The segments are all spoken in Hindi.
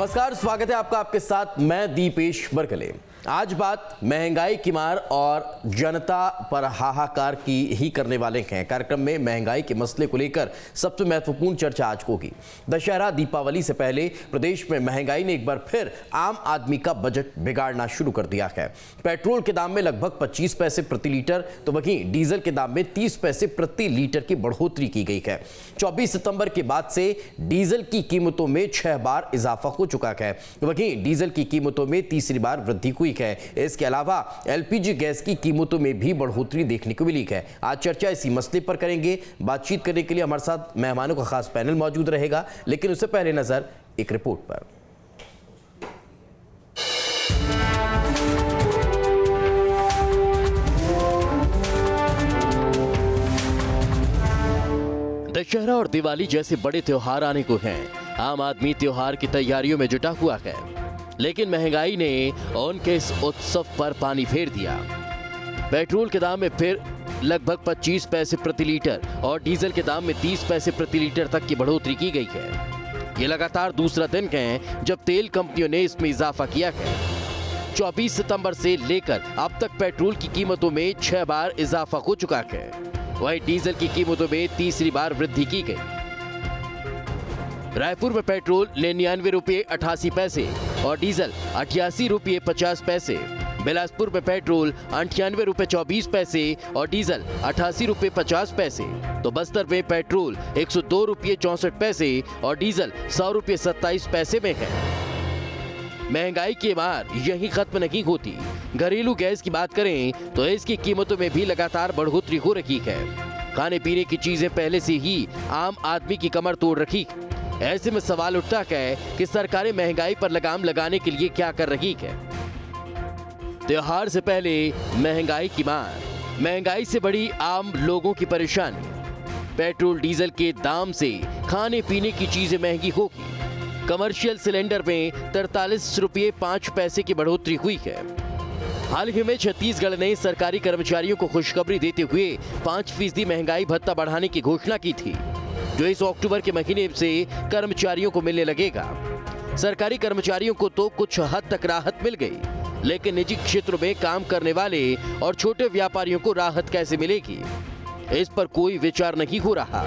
नमस्कार, स्वागत है आपका। आपके साथ मैं दीपेश बरकले। आज बात महंगाई की मार और जनता पर हाहाकार की ही करने वाले हैं। कार्यक्रम में महंगाई के मसले को लेकर सबसे महत्वपूर्ण चर्चा आज होगी। दशहरा दीपावली से पहले प्रदेश में महंगाई ने एक बार फिर आम आदमी का बजट बिगाड़ना शुरू कर दिया है। पेट्रोल के दाम में लगभग 25 पैसे प्रति लीटर, तो वहीं डीजल के दाम में 30 पैसे प्रति लीटर की बढ़ोतरी की गई है। 24 सितंबर के बाद से डीजल की कीमतों में 6 बार इजाफा हो चुका है। वहीं डीजल की कीमतों में तीसरी बार वृद्धि हुई है। इसके अलावा एलपीजी गैस की कीमतों में भी बढ़ोतरी देखने को मिली है। आज चर्चा इसी मसले पर करेंगे। बातचीत करने के लिए हमारे साथ मेहमानों का खास पैनल मौजूद रहेगा, लेकिन उससे पहले नजर एक रिपोर्ट पर। दशहरा और दिवाली जैसे बड़े त्योहार आने को हैं। आम आदमी त्योहार की तैयारियों में जुटा हुआ है, लेकिन महंगाई ने उनके इस उत्सव पर पानी फेर दिया। पेट्रोल के दाम में फिर लगभग 25 पैसे प्रति लीटर और डीजल के दाम में 30 पैसे प्रति लीटर तक की बढ़ोतरी की गई है। ये लगातार दूसरा दिन है जब तेल कंपनियों ने इसमें इजाफा किया है। 24 सितंबर से लेकर अब तक पेट्रोल की कीमतों में 6 बार इजाफा हो चुका है। वहीं डीजल की कीमतों में तीसरी बार वृद्धि की गई। रायपुर में पेट्रोल 99 रुपये 88 पैसे और डीजल 88 रुपये 50 पैसे। बिलासपुर में पेट्रोल 98 रुपये 24 पैसे और डीजल 88 रुपये 50 पैसे। तो बस्तर में पेट्रोल 102 रुपये 64 पैसे और डीजल 100 रुपये 27 पैसे में है। महंगाई की मार यही खत्म नहीं होती। घरेलू गैस की बात करें तो इसकी कीमतों में भी लगातार बढ़ोतरी हो रही है। खाने पीने की चीजें पहले से ही आम आदमी की कमर तोड़ रखी है। ऐसे में सवाल उठता है कि सरकारें महंगाई पर लगाम लगाने के लिए क्या कर रही है। त्योहार से पहले महंगाई की मार, महंगाई से बड़ी आम लोगों की परेशानी। पेट्रोल डीजल के दाम से खाने पीने की चीजें महंगी होगी। कमर्शियल सिलेंडर में 43 रुपये 5 पैसे की बढ़ोतरी हुई है। हाल ही में छत्तीसगढ़ ने सरकारी कर्मचारियों को खुशखबरी देते हुए 5% महंगाई भत्ता बढ़ाने की घोषणा की थी, जो इस अक्टूबर के महीने से कर्मचारियों को मिलने लगेगा। सरकारी कर्मचारियों को तो कुछ हद तक राहत मिल गई, लेकिन निजी क्षेत्रों में काम करने वाले और छोटे व्यापारियों को राहत कैसे मिलेगी, इस पर कोई विचार नहीं हो रहा।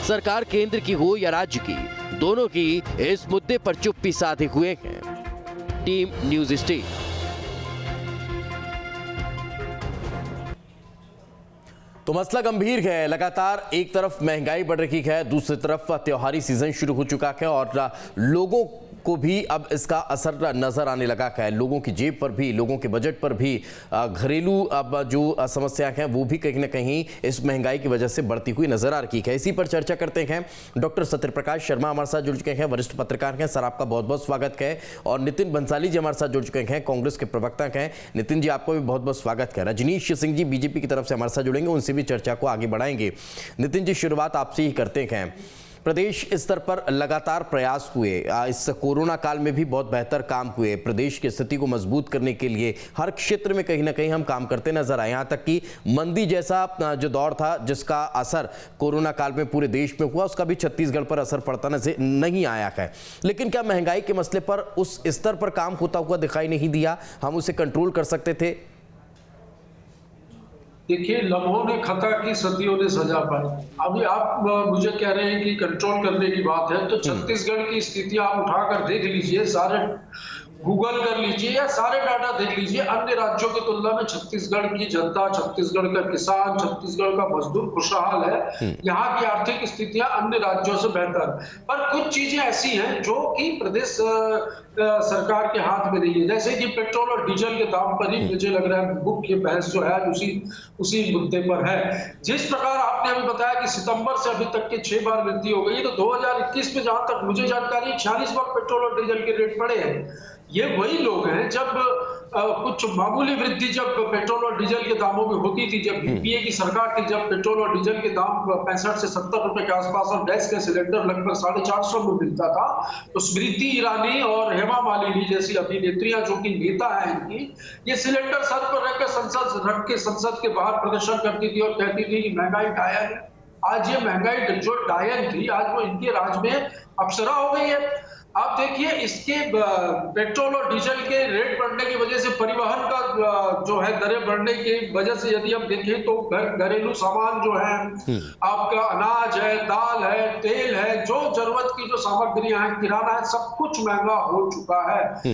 सरकार केंद्र की हो या राज्य की, दोनों की इस मुद्दे पर चुप्पी साधे हुए हैं। Team news state. तो मसला गंभीर है। लगातार एक तरफ महंगाई बढ़ रही है, दूसरी तरफ त्योहारी सीजन शुरू हो चुका है और लोगों को भी अब इसका असर नजर आने लगा है। लोगों की जेब पर भी, लोगों के बजट पर भी घरेलू अब जो समस्या हैं वो भी कहीं ना कहीं इस महंगाई की वजह से बढ़ती हुई नजर आ रही है। इसी पर चर्चा करते हैं। डॉक्टर सत्यप्रकाश शर्मा हमारे साथ जुड़ चुके हैं, वरिष्ठ पत्रकार हैं। सर, आपका बहुत बहुत स्वागत है। और नितिन बंसाली जी हमारे साथ जुड़ चुके हैं, कांग्रेस के प्रवक्ता हैं। नितिन जी, आपको भी बहुत बहुत स्वागत है। रजनीश सिंह जी बीजेपी की तरफ से हमारे साथ जुड़ेंगे, उनसे भी चर्चा को आगे बढ़ाएंगे। नितिन जी, शुरुआत आपसे ही करते हैं। प्रदेश स्तर पर लगातार प्रयास हुए, इस कोरोना काल में भी बहुत बेहतर काम हुए। प्रदेश की स्थिति को मजबूत करने के लिए हर क्षेत्र में कहीं ना कहीं हम काम करते नजर आए। यहाँ तक कि मंदी जैसा जो दौर था जिसका असर कोरोना काल में पूरे देश में हुआ, उसका भी छत्तीसगढ़ पर असर पड़ता नहीं आया है। लेकिन क्या महंगाई के मसले पर उस स्तर पर काम होता हुआ दिखाई नहीं दिया? हम उसे कंट्रोल कर सकते थे? देखिए, लम्हों ने खता की सदियों ने सजा पाई। अभी आप मुझे कह रहे हैं कि कंट्रोल करने की बात है, तो छत्तीसगढ़ की स्थिति आप उठाकर देख लीजिए, सारे गूगल कर लीजिए या सारे डाटा देख लीजिए। अन्य राज्यों की तुलना में छत्तीसगढ़ की जनता, छत्तीसगढ़ का किसान, छत्तीसगढ़ का मजदूर खुशहाल है। यहाँ की आर्थिक स्थितियां अन्य राज्यों से बेहतर, पर कुछ चीजें ऐसी हैं जो कि प्रदेश सरकार के हाथ में नहीं है। जैसे कि पेट्रोल और डीजल के दाम पर ही मुझे लग रहा है मुख्य बहस जो है उसी मुद्दे पर है। जिस प्रकार आपने अभी बताया कि सितंबर से अभी तक के 6 बार वृद्धि हो गई, तो 2021 में जहां तक मुझे जानकारी 46 बार पेट्रोल और डीजल के रेट बढ़े हैं। ये वही लोग हैं जब कुछ मामूली वृद्धि जब पेट्रोल और डीजल के दामों में होती थी, जब यूपीए की सरकार थी, जब पेट्रोल और डीजल के दाम 65 से 70 रुपए के आसपास और गैस का सिलेंडर लगभग 450 में मिलता था, तो स्मृति ईरानी और हेमा मालिनी जैसी अभिनेत्रियां, जो कि नेता है इनकी, ये सिलेंडर सर पर रख के संसद के बाहर प्रदर्शन करती थी और कहती थी कि महंगाई डायन है। आज ये महंगाई जो डायन थी, आज वो इनके राज में अप्सरा हो गई है। आप देखिए इसके पेट्रोल और डीजल के रेट बढ़ने की वजह से परिवहन का जो है दरें बढ़ने की वजह से यदि हम देखें तो घरेलू सामान जो है आपका अनाज है, दाल है, तेल है, जो जरूरत की जो सामग्रियां हैं, किराना है, सब कुछ महंगा हो चुका है।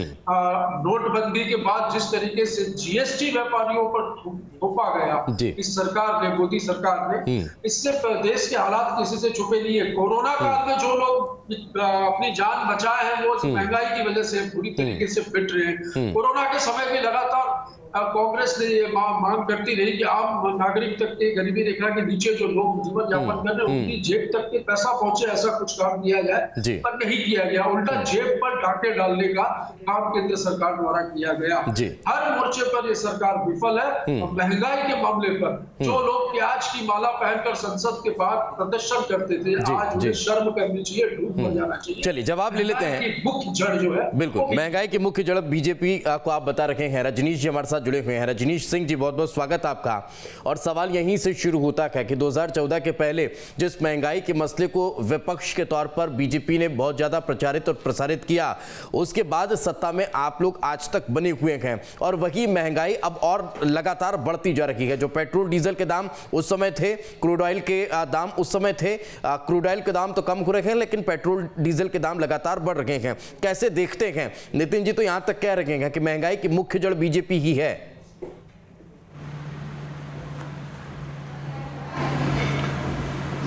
नोटबंदी के बाद जिस तरीके से जीएसटी व्यापारियों पर थोपा गया इस सरकार ने, मोदी सरकार ने, इससे देश के हालात किसी से छुपे नहीं है। कोरोना काल में जो लोग अपनी जान बचाए हैं वो महंगाई की वजह से पूरी तरीके से पिट रहे हैं। कोरोना के समय भी लगातार कांग्रेस ने ये मांग करती रही कि आम नागरिक तक के गरीबी रेखा के नीचे जो लोग जीवन यापन कर रहे हैं उनकी जेब तक के पैसा पहुंचे, ऐसा कुछ काम किया जाए, पर नहीं किया गया। उल्टा जेब पर डाके डालने का काम केंद्र सरकार द्वारा किया गया। हर मोर्चे पर ये सरकार विफल है। और महंगाई के मामले पर जो लोग प्याज की माला पहनकर संसद के बाहर प्रदर्शन करते थे, आज उन्हें शर्म करनी चाहिए, डूब मर जाना चाहिए। चलिए जवाब ले लेते हैं। मुख्य जड़ जो है, बिल्कुल महंगाई की मुख्य जड़ बीजेपी को आप बता रखे हैं। रजनीश जी हमारे साथ जुड़े हुए हैं। रजनीश सिंह जी, बहुत बहुत स्वागत आपका। और सवाल यहीं से शुरू होता है कि 2014 के पहले जिस महंगाई के मसले को विपक्ष के तौर पर बीजेपी ने बहुत ज्यादा प्रचारित और प्रसारित किया, उसके बाद सत्ता में आप लोग आज तक बने हुए हैं और वही महंगाई अब और लगातार बढ़ती जा रही है। जो पेट्रोल डीजल के दाम उस समय थे, क्रूड ऑयल के दाम उस समय थे, क्रूड ऑयल के दाम तो कम हो रहे हैं लेकिन पेट्रोल डीजल के दाम लगातार बढ़ रहे हैं। कैसे देखते हैं? नितिन जी तो यहां तक कह रहे हैं कि महंगाई की मुख्य जड़ बीजेपी ही है।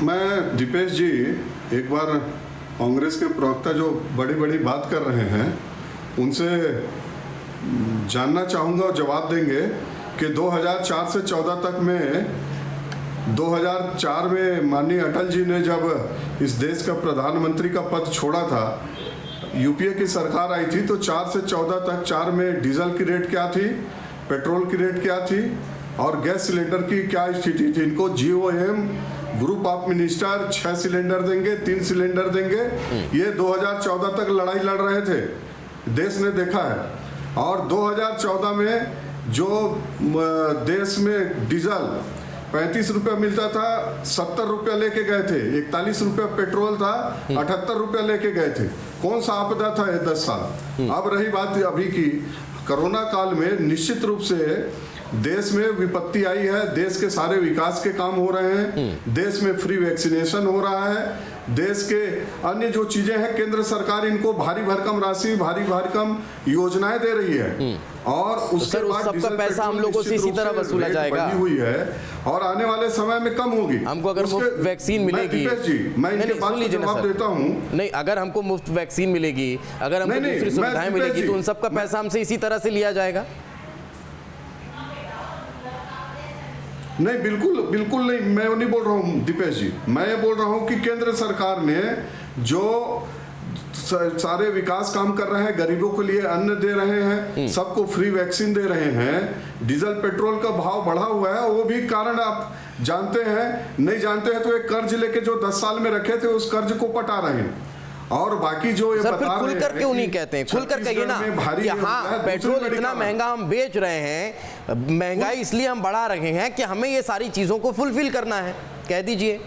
मैं दीपेश जी एक बार कांग्रेस के प्रवक्ता जो बड़ी बड़ी बात कर रहे हैं उनसे जानना चाहूँगा और जवाब देंगे कि 2004 से 14 तक में 2004 में माननीय अटल जी ने जब इस देश का प्रधानमंत्री का पद छोड़ा था, यूपीए की सरकार आई थी, तो 4 से 14 तक 4 में डीजल की रेट क्या थी, पेट्रोल की रेट क्या थी और गैस सिलेंडर की क्या स्थिति थी। इनको GoM group of minister 6 cylinder देंगे, 3 सिलेंडर देंगे, ये 2014 तक लड़ाई लड़ रहे थे, देश ने देखा है। और 2014 में जो देश में डीजल 35 रुपये मिलता था, 70 रुपये लेके गए थे, 41 रुपये पेट्रोल था, 78 रुपये लेके गए थे। कौन सा आपदा था ये 10 साल। अब रही बात अभी की, कोरोना काल में निश्चित रूप से देश में विपत्ति आई है, देश के सारे विकास के काम हो रहे हैं, देश में फ्री वैक्सीनेशन हो रहा है, देश के अन्य जो चीजें हैं केंद्र सरकार इनको भारी भरकम राशि, भारी भरकम योजनाएं दे रही है। और उसके बाद सबका पैसा हम लोगों से इसी तरह वसूला जाएगा हुई है और आने वाले समय में कम होगी। हमको अगर मुफ्त वैक्सीन मिलेगी, मैं इनके बात का जवाब देता हूं। नहीं, अगर हमको मुफ्त वैक्सीन मिलेगी, अगर हमको दूसरी सुविधाएं मिलेगी तो उन सबका पैसा हमसे इसी तरह से लिया जाएगा। नहीं, बिल्कुल नहीं, मैं वो नहीं बोल रहा हूँ दीपेश जी। मैं ये बोल रहा हूँ कि केंद्र सरकार ने जो सारे विकास काम कर रहे हैं, गरीबों के लिए अन्न दे रहे हैं, सबको फ्री वैक्सीन दे रहे हैं, डीजल पेट्रोल का भाव बढ़ा हुआ है, वो भी कारण आप जानते हैं। नहीं जानते हैं तो एक कर्ज लेके जो 10 साल में रखे थे उस कर्ज को पटा रहे हैं। और बाकी जो ये बता खुल कर क्यों नहीं कहते हैं? खुल कर कहिए ना कि हाँ पेट्रोल इतना महंगा हम बेच रहे हैं, महंगाई इसलिए हम बढ़ा रहे हैं कि हमें ये सारी चीजों को फुलफिल करना है, कह दीजिए।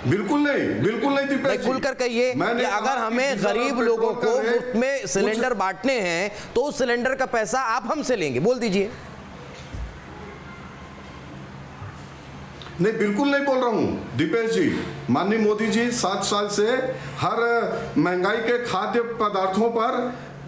बिल्कुल नहीं दीपेश, खुलकर कहिए कि अगर हमें गरीब लोगों को मुफ्त में सिलेंडर बांटने हैं तो उस सिलेंडर का पैसा आप हमसे लेंगे, बोल दीजिए। नहीं, बिल्कुल नहीं बोल रहा हूं दीपेश जी। माननीय मोदी जी 7 साल से हर महंगाई के खाद्य पदार्थों पर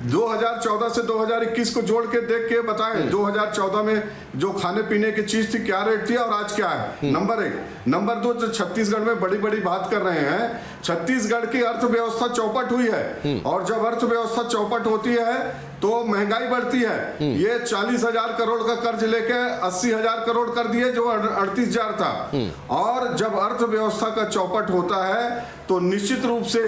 2014 से 2021 को जोड़ के देख के बताएं 2014 में जो खाने पीने की चीज थी क्या रेट थी और आज क्या है। नंबर 1। नंबर 2, जो छत्तीसगढ़ में बड़ी बड़ी बात कर रहे हैं, छत्तीसगढ़ की अर्थव्यवस्था चौपट हुई है और जब अर्थव्यवस्था चौपट होती है तो महंगाई बढ़ती है। ये 40,000 करोड़ का कर्ज लेके 80,000 करोड़ कर दिए जो 38,000 था। और जब अर्थव्यवस्था का चौपट होता है तो निश्चित रूप से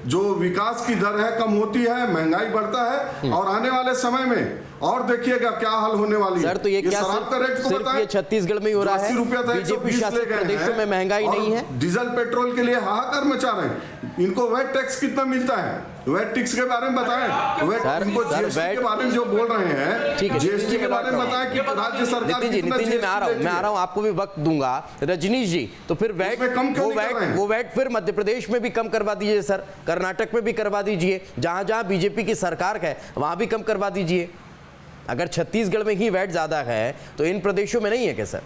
जो विकास की दर है कम होती है, महंगाई बढ़ता है और आने वाले समय में और देखिएगा क्या हाल होने वाली है। सर तो ये क्या शराब का रेट को सिर्फ बताएं, ये छत्तीसगढ़ में ही हो रहा है? 80 रुपया था, बीजेपी 120 ले शासित गए प्रदेशों हैं। में महंगाई और नहीं है? डीजल पेट्रोल के लिए हाहाकार मचा रहे हैं। इनको वैट टैक्स कितना मिलता है? वैट टैक्स के बारे में बताएं। वैट इनको जीएसटी के बारे में जो बोल रहे हैं, ठीक है, जीएसटी के बारे में बताएं कि राज्य सरकार नितिन जी मैं आ रहा हूं, आपको भी वक्त दूंगा। रजनीश जी, तो फिर वैट वो वैट फिर मध्य प्रदेश में भी कम करवा दीजिए सर, कर्नाटक में भी करवा दीजिए, जहां जहां बीजेपी की सरकार है वहां भी कम करवा दीजिए। अगर छत्तीसगढ़ में ही वैट ज्यादा है तो इन प्रदेशों में नहीं है क्या सर?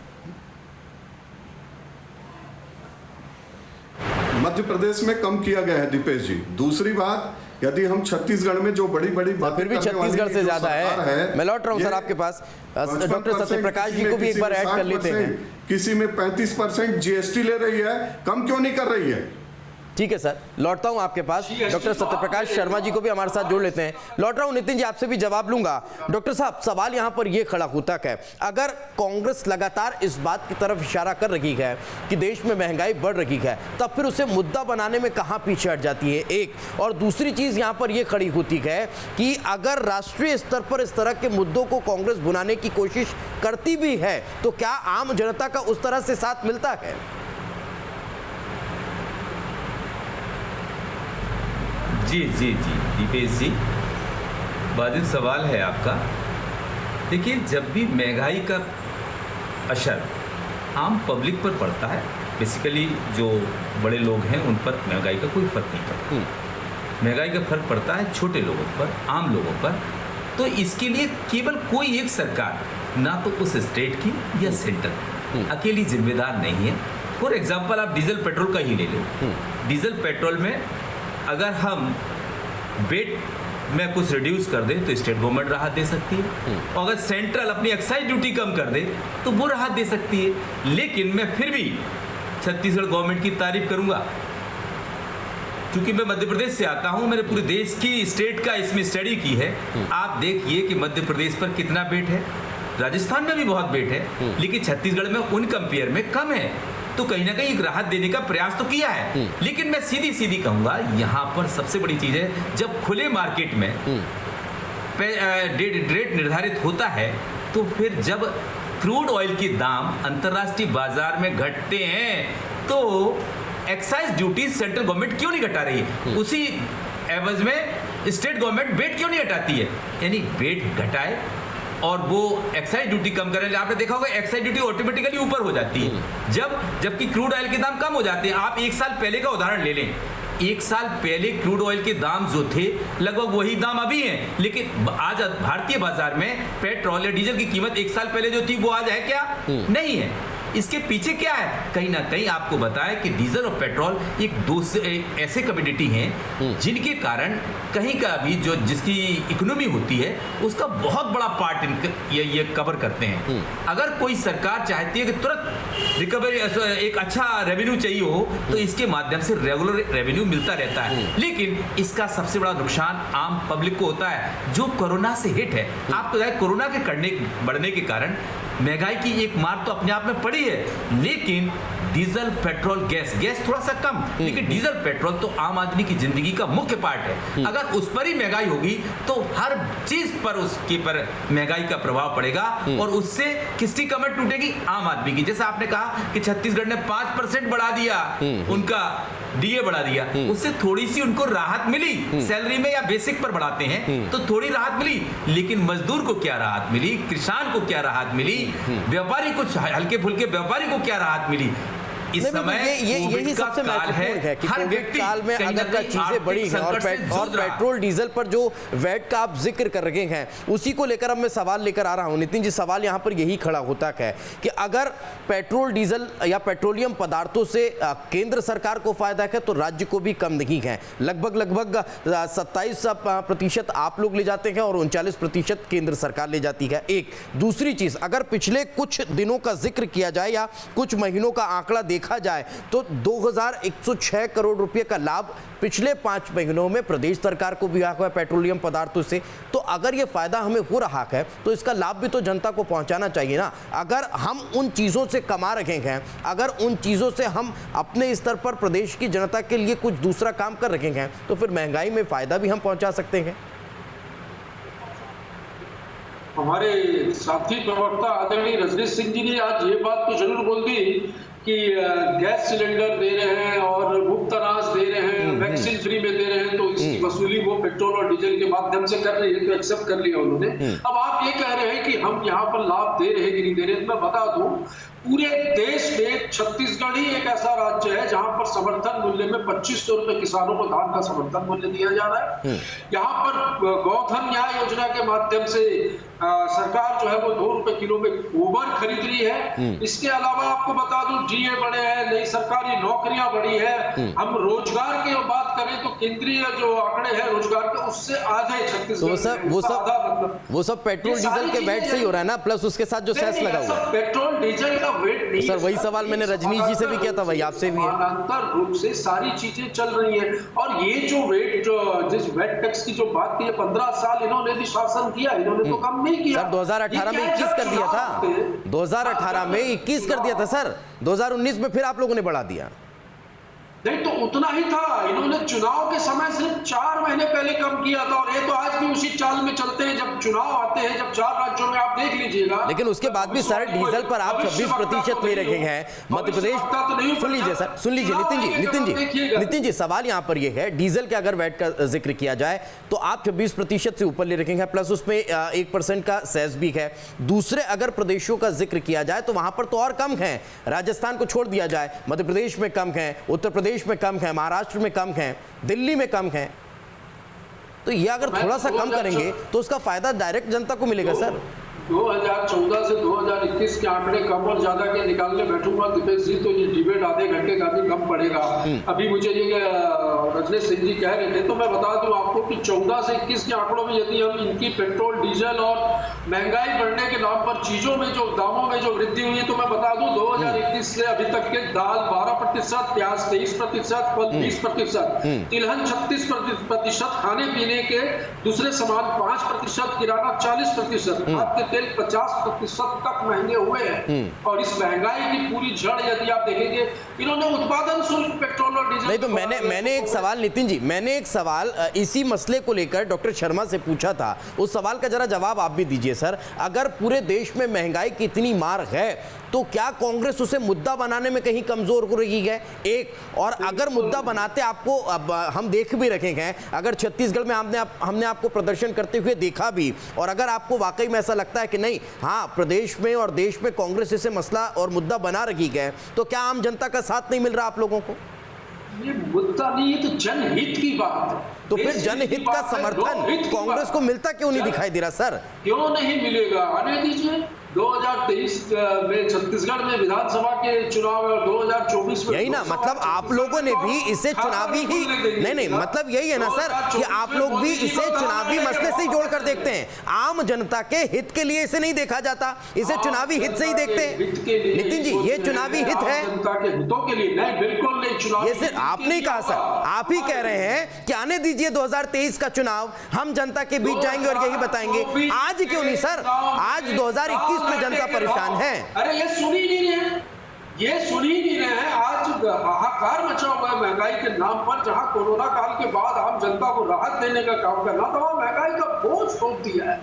मध्य प्रदेश में कम किया गया है दीपेश जी। दूसरी बात, यदि हम छत्तीसगढ़ में जो बड़ी बड़ी बातें फिर भी छत्तीसगढ़ से ज्यादा है। मैं लौट रहा हूं सर आपके पास, डॉक्टर सत्यप्रकाश जी को भी एक बार ऐड कर लेते हैं। किसी में 35% जीएसटी ले रही है, कम क्यों नहीं कर रही है? ठीक है सर, लौटता हूं आपके पास। डॉक्टर सत्यप्रकाश शर्मा जी को भी हमारे साथ जोड़ लेते हैं। लौट रहा हूं नितिन जी, आपसे भी जवाब लूंगा। डॉक्टर साहब, सवाल यहां पर यह खड़ा होता है, अगर कांग्रेस लगातार इस बात की तरफ इशारा कर रही है कि देश में महंगाई बढ़ रही है, तब फिर उसे मुद्दा बनाने में कहां पीछे हट जाती है? एक और दूसरी चीज यहां पर यह खड़ी होती है कि अगर राष्ट्रीय स्तर पर इस तरह के मुद्दों को कांग्रेस बुलाने की कोशिश करती भी है तो क्या आम जनता का उस तरह से साथ मिलता है? जी जी जी दीपेश जी, वाजिब सवाल है आपका। देखिए, जब भी महंगाई का असर आम पब्लिक पर पड़ता है, बेसिकली जो बड़े लोग हैं उन पर महंगाई का कोई फर्क नहीं पड़ता। महंगाई का फर्क पड़ता है छोटे लोगों पर, आम लोगों पर। तो इसके लिए केवल कोई एक सरकार, ना तो उस स्टेट की या सेंटर, अकेली जिम्मेदार नहीं है। फॉर एग्जाम्पल आप डीजल पेट्रोल का ही ले लो। डीजल पेट्रोल में अगर हम वेट में कुछ रिड्यूस कर दें तो स्टेट गवर्नमेंट राहत दे सकती है, और अगर सेंट्रल अपनी एक्साइज ड्यूटी कम कर दे तो वो राहत दे सकती है। लेकिन मैं फिर भी छत्तीसगढ़ गवर्नमेंट की तारीफ करूंगा, क्योंकि मैं मध्य प्रदेश से आता हूं, मैंने पूरे देश की स्टेट का इसमें स्टडी की है। आप देखिए कि मध्य प्रदेश पर कितना वेट है, राजस्थान में भी बहुत वेट है, लेकिन छत्तीसगढ़ में उन कंपेयर में कम है। तो कहीं ना कहीं एक राहत देने का प्रयास तो किया है। लेकिन मैं सीधी सीधी कहूंगा, यहाँ पर सबसे बड़ी चीज है, जब खुले मार्केट में रेट निर्धारित होता है, तो फिर जब क्रूड ऑयल के दाम अंतर्राष्ट्रीय बाजार में घटते हैं तो एक्साइज ड्यूटी सेंट्रल गवर्नमेंट क्यों नहीं घटा रही है? उसी एवज में स्टेट गवर्नमेंट वेट क्यों नहीं घटाती है? यानी वेट घटाए और वो एक्साइज ड्यूटी कम करें। आपने देखा होगा एक्साइज ड्यूटी ऑटोमेटिकली ऊपर हो जाती है जबकि क्रूड ऑयल के दाम कम हो जाते हैं। आप एक साल पहले का उदाहरण ले लें, एक साल पहले क्रूड ऑयल के दाम जो थे लगभग वही दाम अभी हैं, लेकिन आज भारतीय बाजार में पेट्रोल या डीजल की कीमत एक साल पहले जो थी वो आज है क्या? नहीं है। इसके पीछे क्या है? कहीं ना कहीं आपको बताया कि डीजल और पेट्रोल एक ऐसे कमोडिटी हैं जिनके कारण कहीं का भी जो जिसकी इकोनॉमी होती है उसका बहुत बड़ा पार्ट ये कवर करते हैं। अगर कोई सरकार चाहती है कि तुरंत रिकवरी, एक अच्छा रेवेन्यू चाहिए हो, तो इसके माध्यम से रेगुलर रेवेन्यू मिलता रहता है। लेकिन इसका सबसे बड़ा नुकसान आम पब्लिक को होता है जो कोरोना से हिट है। आपको कोरोना के बढ़ने के कारण महंगाई की एक मार तो अपने आप में पड़ी है, लेकिन डीजल पेट्रोल गैस थोड़ा सा कम, लेकिन डीजल पेट्रोल तो आम आदमी की जिंदगी का मुख्य पार्ट है। अगर उस पर ही महंगाई होगी तो हर चीज पर उसके पर महंगाई का प्रभाव पड़ेगा और उससे किसकी कमर टूटेगी? आम आदमी की। जैसे आपने कहा कि छत्तीसगढ़ ने 5% बढ़ा दिया, उनका डीए बढ़ा दिया, उससे थोड़ी सी उनको राहत मिली। सैलरी में या बेसिक पर बढ़ाते हैं तो थोड़ी राहत मिली, लेकिन मजदूर को क्या राहत मिली? किसान को क्या राहत मिली? व्यापारी को, हल्के फुल्के व्यापारी को क्या राहत मिली? इस समय यही सबसे महत्वपूर्ण है कि कोविड काल में अगर चीजें बढ़ी हैं और पेट्रोल डीजल पर जो वैट का आप जिक्र कर रहे हैं उसी को लेकर अब मैं सवाल लेकर आ रहा हूं। नितिन जी, सवाल यहां पर यही खड़ा होता है कि अगर पेट्रोल डीजल या पेट्रोलियम पदार्थों से केंद्र सरकार को फायदा है तो राज्य को भी कम नहीं है। लगभग 27% आप लोग ले जाते हैं और 39% केंद्र सरकार ले जाती है। एक दूसरी चीज, अगर पिछले कुछ दिनों का जिक्र किया जाए या कुछ महीनों का आंकड़ा देखा जाए तो 2106 करोड़ रुपए का लाभ पिछले 5 महीनों में प्रदेश सरकार को भी हुआ है पेट्रोलियम पदार्थों से। तो अगर यह फायदा हमें हो रहा है तो इसका लाभ भी तो जनता को पहुंचाना चाहिए ना। अगर हम उन चीजों से कमा रहे हैं, अगर उन चीजों से हम अपने स्तर पर प्रदेश की जनता के लिए कुछ दूसरा काम कर रहे हैं तो फिर महंगाई में फायदा भी हम पहुंचा सकते हैं। हमारे साथी प्रवक्ता आदरणीय रजनीश सिंह जी ने आज ये बात तो जरूर बोल दी कि गैस सिलेंडर दे रहे हैं और मुफ्त अनाज दे रहे हैं, वैक्सीन फ्री में दे रहे हैं, तो इसकी वसूली वो पेट्रोल और डीजल के माध्यम से कर रही है, तो एक्सेप्ट कर लिया उन्होंने। अब आप ये कह रहे हैं कि हम यहाँ पर लाभ दे रहे हैं कि नहीं दे रहे, तो मैं बता दूं पूरे देश में छत्तीसगढ़ ही एक ऐसा राज्य है जहां पर समर्थन मूल्य में 2500 रुपए किसानों को धान का समर्थन मूल्य दिया जा रहा है। यहाँ पर गौधन न्याय योजना के माध्यम से सरकार जो है वो 2 रुपए किलो में गोबर खरीद रही है। इसके अलावा आपको बता दूं डीए बढ़े हैं, नई सरकारी नौकरियां बढ़ी है। हम रोजगार की बात करें तो केंद्रीय जो आंकड़े हैं रोजगार के उससे आधे छत्तीसगढ़ वो सब पेट्रोल डीजल के वैट से ही हो रहा है ना, प्लस उसके साथ जो सेस लगा हुआ है। पेट्रोल डीजल का वेट नहीं, सर वही सवाल मैंने रजनीश जी से भी किया था, वही आपसे भी है। समानांतर रूप से सारी चीजें चल रही है। और ये जो वेट जिस वेट टैक्स की जो बात की है 15 साल इन्होंने भी शासन किया, इन्होंने तो कम नहीं किया। सर 2018 में 21 कर दिया था, 2018 में 21 कर दिया था सर, 2019 में फिर आप लोगों ने बढ़ा दिया। नहीं तो उतना ही था, इन्होंने चुनाव के समय से 4 महीने पहले कम किया था और ये तो आज भी उसी चाल में चलते हैं। जब चुनाव आते हैं, जब 4 राज्यों में आप देख लीजिएगा, लेकिन उसके बाद भी सर डीजल पर आप 26% ले रखे हैं। मध्य प्रदेश, सुन लीजिए सर, सुन लीजिए नितिन जी सवाल यहाँ पर यह है, डीजल के अगर वैट का जिक्र किया जाए तो आप 26% से ऊपर ले रखे हैं, प्लस उसमें 1% का सेस भी है। दूसरे अगर प्रदेशों का जिक्र किया जाए तो वहां पर तो और कम है, राजस्थान को छोड़ दिया जाए, मध्य प्रदेश में कम है, उत्तर प्रदेश में कम है, महाराष्ट्र में कम है, दिल्ली में कम है। तो ये अगर थोड़ा सा कम करेंगे तो उसका फायदा डायरेक्ट जनता को मिलेगा सर। 2014 से 2021 के आंकड़े कम और ज्यादा के निकालने बैठूंगा दीपेश जी तो ये डिबेट आधे घंटे का भी कम पड़ेगा। अभी मुझे ये रजनीश सिंह जी कह रहे थे तो मैं बता दूं आपको कि 14 से 21 के आंकड़ों में यदि हम इनकी पेट्रोल डीजल और महंगाई बढ़ने के नाम पर चीजों में जो दामों में जो वृद्धि हुई है तो मैं बता दूं 2021 से अभी तक के दाल 12%, प्याज 23%, फल 20%, तिलहन 36%, खाने पीने के दूसरे सामान 5%, किराना 40%, आपके तेल 50% तक महंगे हुए हैं। और इस महंगाई की पूरी जड़ यदि आप देखेंगे इन्होंने उत्पादन शुल्क पेट्रोल और डीजल। नहीं तो मैंने एक सवाल नितिन जी, मैंने एक सवाल इसी मसले को लेकर डॉक्टर शर्मा से पूछा था, उस सवाल का जरा जवाब आप भी दीजिए सर। अगर पूरे देश में महंगाई की इतनी मार है तो क्या कांग्रेस उसे मुद्दा बनाने में कहीं कमजोर हो रही है? एक और अगर मुद्दा बनाते आपको अब हम देख भी रखे हैं, अगर छत्तीसगढ़ में हमने आपको प्रदर्शन करते हुए देखा भी, और अगर आपको वाकई में ऐसा लगता है कि नहीं हाँ प्रदेश में और देश में कांग्रेस इसे मसला और मुद्दा बना रही है, तो क्या आम जनता का साथ नहीं मिल रहा आप लोगों को? ये मुद्दा नहीं, ये तो जनहित की बात है। तो फिर जनहित का समर्थन कांग्रेस को मिलता क्यों नहीं दिखाई दे रहा सर? क्यों नहीं मिलेगा, आने दीजिए। 2023 में छत्तीसगढ़ में विधानसभा के चुनाव और 2024 में यही ना, मतलब आप लोगों ने भी इसे चुनावी ही नहीं मतलब यही है ना सर कि आप लोग भी इसे चुनावी मसले से ही जोड़कर देखते हैं। आम जनता के हित के लिए इसे नहीं देखा जाता, इसे चुनावी हित से ही देखते हैं। नितिन जी ये चुनावी हित है, जनता के हितों के लिए नहीं, बिल्कुल नहीं। चुनाव ये सिर्फ आपने कहा सर, आप ही कह रहे हैं कि आने दीजिए 2023 का चुनाव, हम जनता के बीच जाएंगे और यही बताएंगे। आज क्यों नहीं सर, आज 2021 में जनता परेशान है। अरे ये सुन ही नहीं रहे, ये सुन ही नहीं रहे हैं। आज हाहाकार मचा हुआ है महंगाई के नाम पर, जहां कोरोना काल के बाद आम जनता को राहत देने का काम करना था, वहां महंगाई का बोझ ठोक दिया है।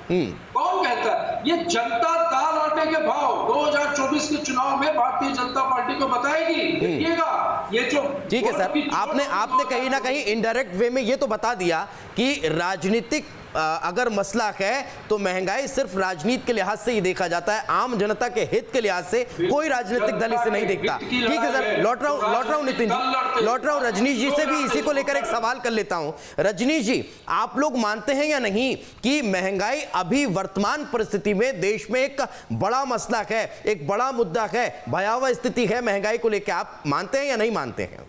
कौन कहता है ये जनता दाल आटे के भाव 2024 के चुनाव में भारतीय जनता पार्टी को बताएगी। देखिएगा ये जो ठीक है सर, आपने कहीं ना कहीं इनडायरेक्ट वे में ये तो बता दिया कि राजनीतिक अगर मसला है तो महंगाई सिर्फ राजनीति के लिहाज से ही देखा जाता है, आम जनता के हित के लिहाज से कोई राजनीतिक दल इसे नहीं देखता। ठीक है सर, लौट रहा हूं नितिन जी, लौट रहा हूं रजनीश जी से भी इसी को लेकर एक सवाल कर लेता हूं। रजनीश जी आप लोग मानते हैं या नहीं कि महंगाई अभी वर्तमान परिस्थिति में देश में एक बड़ा मसला है, एक बड़ा मुद्दा है, भयावह स्थिति है महंगाई को लेकर, आप मानते हैं या नहीं मानते हैं?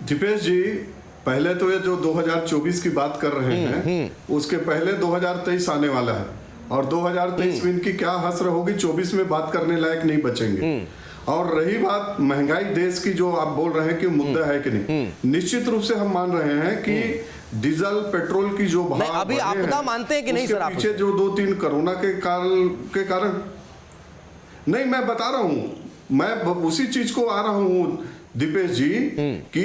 दीपेश जी पहले तो ये जो 2024 की बात कर रहे हैं उसके पहले 2023 आने वाला है और 2023 में इनकी क्या हसर होगी, 24 में बात करने लायक नहीं बचेंगे। और रही बात महंगाई देश की जो आप बोल रहे हैं कि मुद्दा है कि नहीं, निश्चित रूप से हम मान रहे हैं कि डीजल पेट्रोल की जो भाव अभी आपदा मानते हैं कि नहीं सर? पीछे जो 2-3 कोरोना के कारण नहीं, मैं बता रहा हूं, मैं उसी चीज को आ रहा हूं। दीपेश जी कि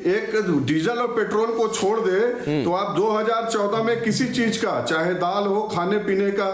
एक डीजल और पेट्रोल को छोड़ दे तो आप 2014 में किसी चीज का, चाहे दाल हो, खाने पीने का,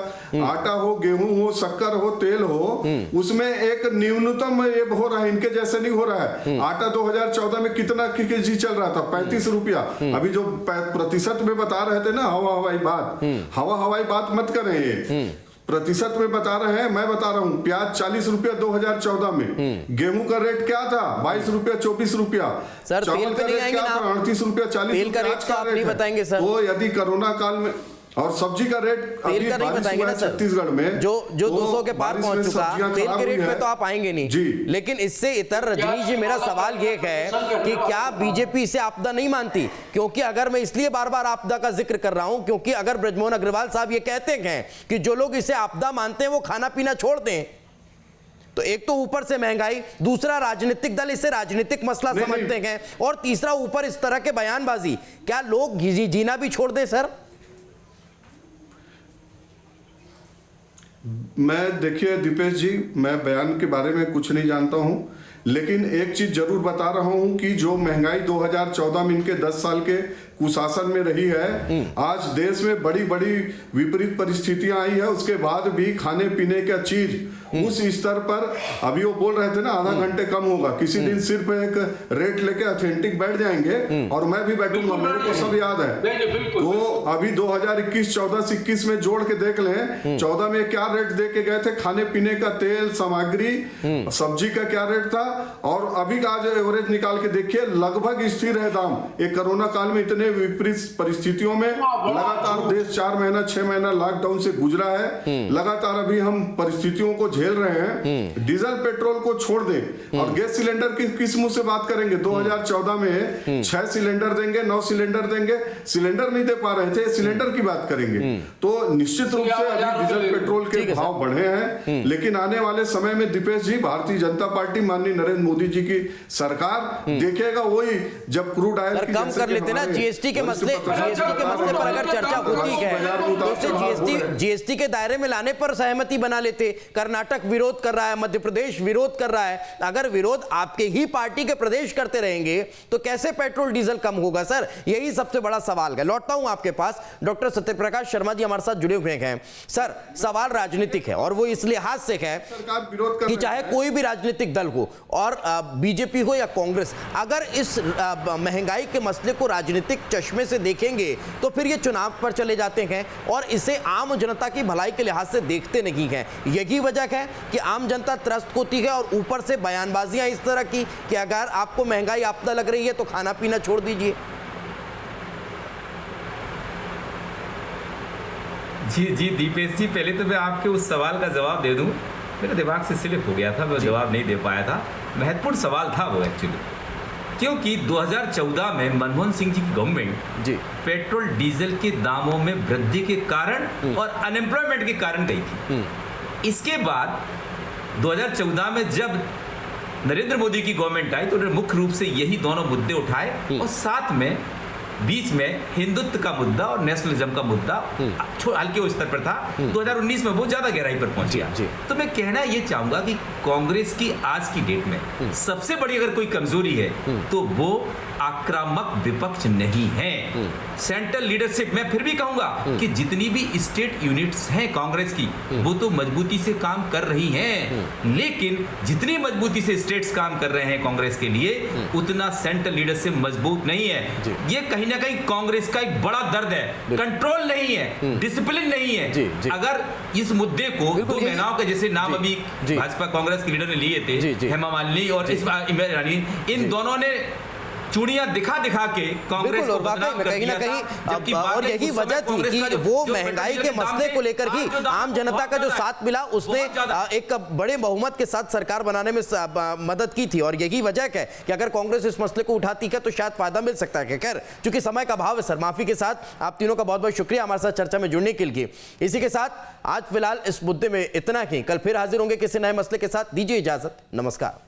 आटा हो, गेहूं हो, शक्कर हो, तेल हो, उसमें एक न्यूनतम ये हो रहा है, इनके जैसे नहीं हो रहा है। आटा 2014 में कितना केजी चल रहा था? 35 रुपया। अभी जो प्रतिशत में बता रहे थे ना, हवाई बात मत करें, ये प्रतिशत में बता रहे हैं। मैं बता रहा हूँ, प्याज 40 रुपया 2014 में, गेहूं का रेट क्या था? 22 रुपया 24 रुपया। सर तेल पे नहीं आएंगे ना, 38 रुपया 40 तेल का रेट आप नहीं बताएंगे सर। तो यदि कोरोना काल में, और सब्जी का रेट तेल का नहीं बताएंगे ना सर, छत्तीसगढ़ में जो 200 के पार पहुंच चुका, तेल के रेट पे तो आप आएंगे नहीं जी। लेकिन इससे इतर रजनी जी, मेरा सवाल ये है कि क्या बीजेपी इसे आपदा नहीं मानती? क्योंकि अगर मैं इसलिए बार बार आपदा का जिक्र कर रहा हूं क्योंकि अगर बृजमोहन अग्रवाल साहब ये कहते हैं कि जो लोग इसे आपदा मानते हैं वो खाना पीना छोड़ दें, तो एक तो ऊपर से महंगाई, दूसरा राजनीतिक दल इसे राजनीतिक मसला समझते हैं, और तीसरा ऊपर इस तरह के बयानबाजी, क्या लोग जीना भी छोड़ दें सर? मैं, देखिए दीपेश जी, मैं बयान के बारे में कुछ नहीं जानता हूं, लेकिन एक चीज जरूर बता रहा हूं कि जो महंगाई 2014 में इनके 10 साल के कुशासन में रही है, आज देश में बड़ी बड़ी विपरीत परिस्थितियां आई है, उसके बाद भी खाने पीने का चीज उस स्तर पर, अभी वो बोल रहे थे ना आधा घंटे कम होगा, किसी दिन सिर्फ एक रेट लेके ऑथेंटिक बैठ जाएंगे और मैं भी बैठूंगा, मेरे को सब याद है। तो अभी 2021 14 से 21 में जोड़ के देख लें, 14 में क्या रेट दे के गए थे खाने पीने का, तेल सामग्री सब्जी का क्या रेट था, और अभी का आज एवरेज निकाल के देखिए, लगभग स्थिर है दाम। एक कोरोना काल में इतने विपरीत परिस्थितियों में लगातार देश 4 महीना 6 महीना लॉकडाउन से गुजरा है, लगातार अभी हम परिस्थितियों को झेल रहे हैं। डीजल पेट्रोल को छोड़ दें और गैस सिलेंडर की किस मुंह से बात करेंगे? 2014 में 6 सिलेंडर देंगे, 9 सिलेंडर देंगे, सिलेंडर नहीं दे पा रहे थे, सिलेंडर की बात करेंगे। तो निश्चित रूप से अभी डीजल पेट्रोल के भाव बढ़े हैं, लेकिन आने वाले समय में दीपेश जी, भारतीय जनता पार्टी माननीय नरेंद्र मोदी जी की सरकार देखेगा, वही जब क्रूड ऑयल कम कर लेते ना, जीएसटी के मसले पर अगर चर्चा होती है तो उसे जीएसटी के दायरे में लाने पर सहमति बना लेते। कर्नाटक विरोध कर रहा है, मध्य प्रदेश विरोध कर रहा है, अगर विरोध आपके ही पार्टी के प्रदेश करते रहेंगे तो कैसे पेट्रोल डीजल कम होगा सर? यही सबसे बड़ा सवाल है। लौटता हूं आपके पास, डॉक्टर सत्यप्रकाश शर्मा जी हमारे साथ जुड़े हुए हैं। सर, सवाल राजनीतिक है और वो इस लिहाज से है कि चाहे कोई भी राजनीतिक दल हो और बीजेपी हो या कांग्रेस, अगर इस महंगाई के मसले को राजनीतिक चश्मे से देखेंगे तो फिर ये चुनाव पर चले जाते हैं और इसे आम जनता की भलाई के लिहाज से देखते नहीं हैं। यही वजह है कि आम जनता त्रस्त होती है और ऊपर से बयानबाजियां इस तरह की कि अगर आपको महंगाई आपदा लग रही है तो खाना पीना छोड़ दीजिए। जी दीपेश जी, पहले तो मैं आपके उस सवाल का जवाब दे दूं, मेरे दिमाग से स्लिप हो गया था, मैं जवाब नहीं दे पाया था। महत्वपूर्ण सवाल था वो एक्चुअली, क्योंकि 2014 में मनमोहन सिंह जी की गवर्नमेंट जी पेट्रोल डीजल के दामों में वृद्धि के कारण और अनएम्प्लॉयमेंट के कारण गई थी। इसके बाद 2014 में जब नरेंद्र मोदी की गवर्नमेंट आई तो उन्होंने मुख्य रूप से यही दोनों मुद्दे उठाए और साथ में बीच में हिंदुत्व का मुद्दा और नेशनलिज्म का मुद्दा हल्के स्तर पर था। 2019 में बहुत ज्यादा गहराई पर पहुंच गया। तो मैं कहना ये चाहूंगा कि कांग्रेस की आज की डेट में सबसे बड़ी अगर कोई कमजोरी है तो वो आक्रामक विपक्ष नहीं है, सेंट्रल लीडरशिप। मैं फिर भी कहूंगा कि जितनी भी स्टेट यूनिट्स हैं कांग्रेस की वो तो मजबूती से काम कर रही हैं, लेकिन जितनी मजबूती से स्टेट्स काम कर रहे हैं कांग्रेस के लिए, उतना सेंट्रल लीडरशिप मजबूत नहीं है। ये कहीं ना कहीं कांग्रेस का एक बड़ा दर्द है, कंट्रोल नहीं है, डिसिप्लिन नहीं है। अगर इस मुद्दे को 2 महिलाओं के जैसे नाम अभी भाजपा कांग्रेस के लीडर ने लिए थे, हेमा मालिनी और इमरान ईरानी, इन दोनों ने चूड़ियां दिखा के कांग्रेस को बदनाम कर दिया था। और यही वजह थी कि वो महंगाई के मसले को लेकर ही आम जनता का जो साथ मिला, उसने एक बड़े बहुमत के साथ सरकार बनाने में मदद की थी। और यही वजह है कि अगर कांग्रेस इस मसले को उठाती है तो शायद फायदा मिल सकता है। खैर, चूंकि समय का अभाव है सर, माफी के साथ आप तीनों का बहुत बहुत शुक्रिया हमारे साथ चर्चा में जुड़ने के लिए। इसी के साथ आज फिलहाल इस मुद्दे में इतना ही, कल फिर हाजिर होंगे किसी नए मसले के साथ। दीजिए इजाजत, नमस्कार।